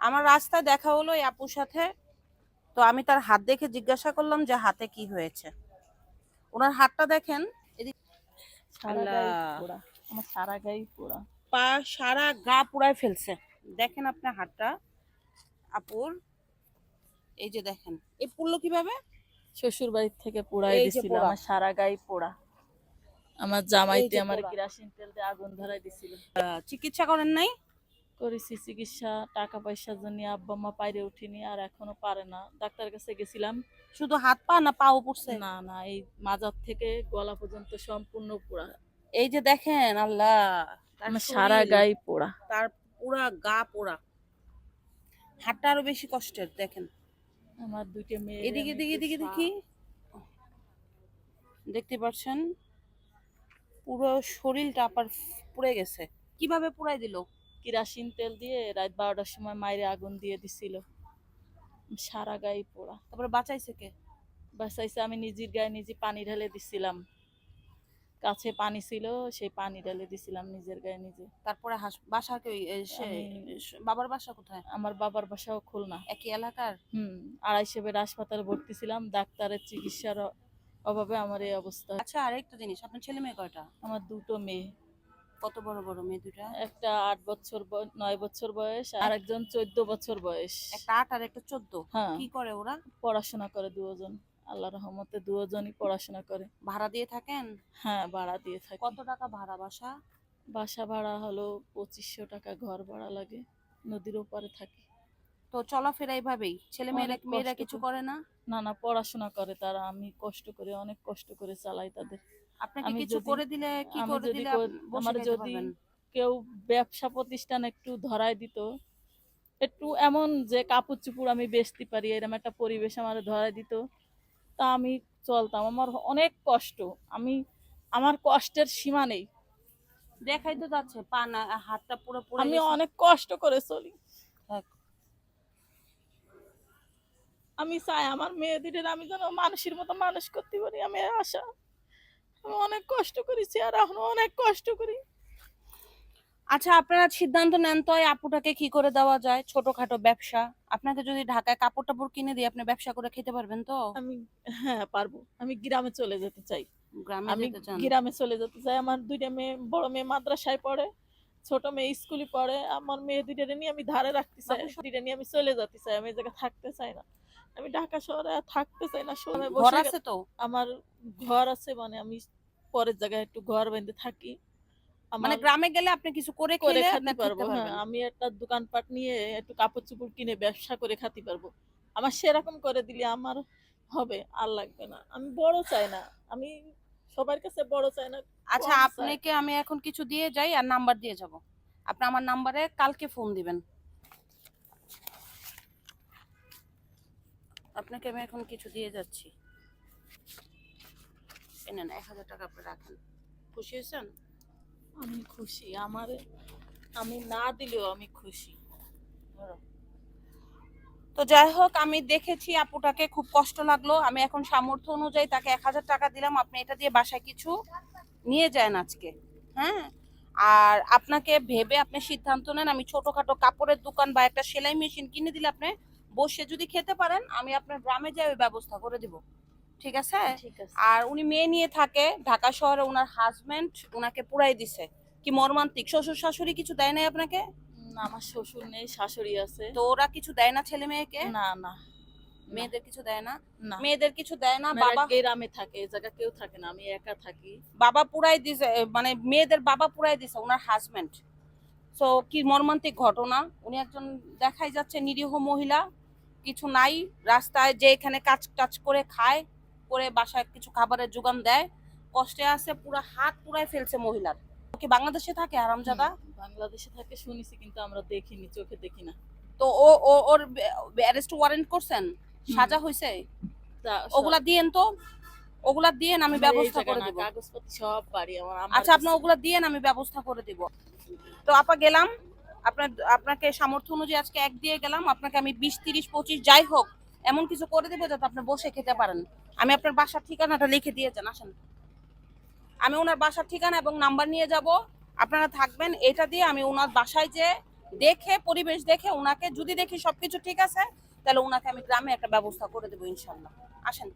আমার রাস্তায় দেখা হলো এই আপুর সাথে। তো আমি তার হাত দেখে জিজ্ঞাসা করলাম যে হাতে কি হয়েছে। ওনার হাতটা দেখেন, এদিকে সারা আল্লাহ, গায়ে পোড়া, আমার সারা গায়ে পোড়া। পা সারা গা পুড়ায় ফেলছে। দেখেন আপনার হাতটা আপুর, এই যে দেখেন এই পুড়লো কিভাবে। শ্বশুর বাড়ির থেকে পোড়াই এই যে দিছিল, পোড়া, আমার সারা গায়ে পোড়া। আমার এই জামাইতে যে আমার পোড়া। কেরাসিন তেল দিয়ে আগুন ধরাই দিছিল। চিকিৎসা করেন নাই? করেছি চিকিৎসা, টাকা পয়সার জন্য আব্বা মা পাইরে উঠিনি, আর এখনো পারে না। ডাক্তারের কাছে গেছিলাম। শুধু হাত পা না পাও পুড়ছে? না না, এই মাজার থেকে গলা পর্যন্ত সম্পূর্ণ পোড়া। এই যে দেখেন আল্লাহ, তার আমার সারা শরীর, গায়ে পোড়া। তার পুরা গা পোড়া। হাতটা আরো বেশি কষ্টের দেখেন। আমার দুইটা মেয়ে, এদিকে এদিকে এদিকে দেখি, দেখতে পাচ্ছেন পুরো শরীরটা আবার পুড়ে গেছে। কিভাবে পুড়াই দিল? কেরাসিন তেল দিয়ে রাত 12টার সময় মাইরে আগুন দিয়ে দিছিল। সারা গায়ে পোড়া। তারপরে বাঁচাইছে কে? বাসাইছে, আমি নিজের গায়ে নিজে পানি ঢেলে দিছিলাম। কাছে পানি ছিল, সেই পানি ঢেলে দিছিলাম নিজের গায়ে নিজে। তারপরে বাসা কে, সে বাবার বাসা কোথায়? আমার বাবার বাসাও খুলনা। একই এলাকার? 250 বেড হাসপাতালে ভর্তি ছিলাম, ডাক্তারের চিকিৎসার অভাবে আমার এই অবস্থা। আচ্ছা, আরেকটা জিনিস, আপনার ছেলে মেয়ে কয়টা? আমার দুটো মেয়ে। কত বড় বড় মেয়ে দুটা? একটা 8 বছর 9 বছর বয়স, আর একজন 14 বছর বয়স। একটা 8 আর একটা 14? হ্যাঁ। কি করে ওরা? পড়াশোনা করে দুজন, আল্লাহ রহমতে দুজনই পড়াশোনা করে। ভাড়া দিয়ে থাকেন? হ্যাঁ, ভাড়া দিয়ে থাকি। কত টাকা ভাড়া বাসা? বাসা ভাড়া হলো 2500 টাকা, ঘর ভাড়া লাগে, নদীর ওপারে থাকি। তো চলাফেরা এইভাবেই? ছেলে মেয়েরা অনেক মেয়েরা কষ্ট কিছু করে। করে না? না না, পড়াশোনা করে তারা, আমি কষ্ট করে, অনেক কষ্ট করে চালাই তাদের। আপনাকে আমি কিছু যদি করে দিলে, কি আমি করে যদি দিলে বসে আমার খাইতে যদি পারবেন? কেউ ব্যবসা প্রতিষ্ঠান একটু ধরায় দিত, একটু এমন যে কাপড় চুপড় আমি বেচতে পারি, এরকম একটা পরিবেশ আমার ধরায় দিত, তা আমি চলতাম। আমার অনেক কষ্ট, আমি, আমার কষ্টের সীমা নেই। দেখাই তো যাচ্ছে পা না, হাতটা পুরো পুড়ে আমি গেছে। অনেক কষ্ট করে চলি। থাক। আমি চাই আমার মেয়েদের আমি যেন মানুষের মতো মানুষ করতে পারি, আমি আশা। আমি অনেক কষ্ট করেছি, আর এখনো অনেক কষ্ট করি। আচ্ছা, আপনারা সিদ্ধান্ত নেন তো এই আপুটাকে কি করে দেওয়া যায়, ছোটখাটো ব্যবসা। আপনাকে যদি ঢাকায় কাপড় টাপড় কিনে দিই, আপনি ব্যবসা করে খেতে পারবেন তো? আমি, হ্যাঁ পারবো। আমি গ্রামে চলে যেতে চাই। গ্রামে আমি যেতে চান? গ্রামে চলে যেতে চাই। আমার দুইটা মেয়ে, বড় মেয়ে মাদ্রাসায় পড়ে, ছোট মেয়ে স্কুলে পড়ে। আমার মেয়ে দুইটা নিয়ে আমি ধারে রাখতে চাই, দুইটা নিয়ে আমি চলে যেতে চাই। আমি এই জায়গায় থাকতে চাই না, আমি ঢাকা শহরে আর থাকতে চাই না। সময় ঘর বসে আছে তো? আমার ঘর আছে, মানে আমি পরের জায়গায় একটু ঘর বেঁধে থাকি। মানে আমার গ্রামে গেলে আপনি কিছু করে করে খেলে খাতে আপনি পারবো। থাকতে হ্যাঁ, পারবেন। আমি একটা দোকানপাট নিয়ে একটু কাপড় চোপড় কিনে ব্যবসা করে খাতে পারবো। আমার সেরকম করে দিলে আমার হবে, আর লাগবে না। আমি বড় চাই না, আমি সবার কাছে বড় চাই না, আচ্ছা, কম চাই। আপনাকে আমি এখন কিছু দিয়ে যাই আর নাম্বার দিয়ে যাব। আপনি আমার নাম্বারে কালকে ফোন দিবেন। আপনাকে আমি এখন কিছু দিয়ে যাচ্ছি। এই নেন 1000 টাকা, আপনি রাখেন। খুশি হয়েছেন? আমি খুশি, আমার, আমি না দিলেও আমি খুশি। তো যাই হোক, আমি দেখেছি আপুটাকে, খুব কষ্ট লাগলো। আমি এখন সামর্থ্য অনুযায়ী তাকে 1000 টাকা দিলাম। আপনি এটা দিয়ে বাসায় কিছু নিয়ে যান আজকে। হ্যাঁ, আর আপনাকে ভেবে আপনি সিদ্ধান্ত নেন। আমি ছোটখাটো কাপড়ের দোকান বা একটা সেলাই মেশিন কিনে দিলে আপনি বসে যদি খেতে পারেন, আমি আপনার গ্রামে যাই ওই ব্যবস্থা করে দিব। ঠিক আছে? ঠিক আছে। আর উনি মেয়ে নিয়ে থাকে ঢাকা শহরে, ওনার হাজবেন্ড ওনাকে পুরাই দিছে। কি মর্মান্তিক! শ্বশুর শাশুড়ি কিছু দেয় নাই আপনাকে? আমার শ্বশুর নেই, শাশুড়ি আছে। তো ওরা কিছু দেয় না ছেলে মেয়েকে? না না, মেয়েদের কিছু দেয় না? না, মেয়েদের কিছু দেয় না? মেয়েরা বাবা, গ্রামে থাকে, এই জায়গা কেউ থাকে না, আমি একা থাকি। বাবা পুরাই দিছে, মানে মেয়েদের বাবা পুরাই দিছে ওনার হাজবেন্ড। সো কি মর্মান্তিক ঘটনা! উনি একজন দেখাই যাচ্ছে নিরীহ মহিলা, কিছু নাই, রাস্তায় যে এখানে কাজ টাজ করে খায়, করে বাসায় কিছু খাবারের যোগান দেয়, কষ্টে আছে, পুরো হাত পুরাই ফেলছে মহিলার। ওকে বাংলাদেশে থাকে হারামজাদা? বাংলাদেশে থাকে শুনেছি, কিন্তু আমরা দেখিনি, চোখে দেখি না। তো ও ওর অ্যারেস্ট ওয়ারেন্ট করছেন? সাজা হয়েছে? ওগুলা দিয়েন তো, ওগুলা দিয়েন, আমি ব্যবস্থা করে দেব। কাগজপত্র সব বাড়ি আমার। আচ্ছা, আপনি ওগুলা দিয়েন, আমি ব্যবস্থা করে দিব। তো আপা গেলাম। আপনাকে সামর্থ্য অনুযায়ী আজকে এক দিয়ে গেলাম। আপনাকে আমি 20, 30, 25 যাই হোক এমন কিছু করে দেবো যাতে আপনি বসে খেতে পারেন। আমি আপনার বাসার ঠিকানাটা লিখে দিয়ে যান, আসেন। আমি ওনার বাসার ঠিকানা এবং নাম্বার নিয়ে যাব। আপনারা থাকবেন, এটা দিয়ে আমি ওনার বাসায় যে দেখে পরিবেশ দেখে ওনাকে যদি দেখি সবকিছু ঠিক আছে, তাহলে ওনাকে আমি গ্রামে একটা ব্যবস্থা করে দেবো ইনশাল্লাহ। আসেন।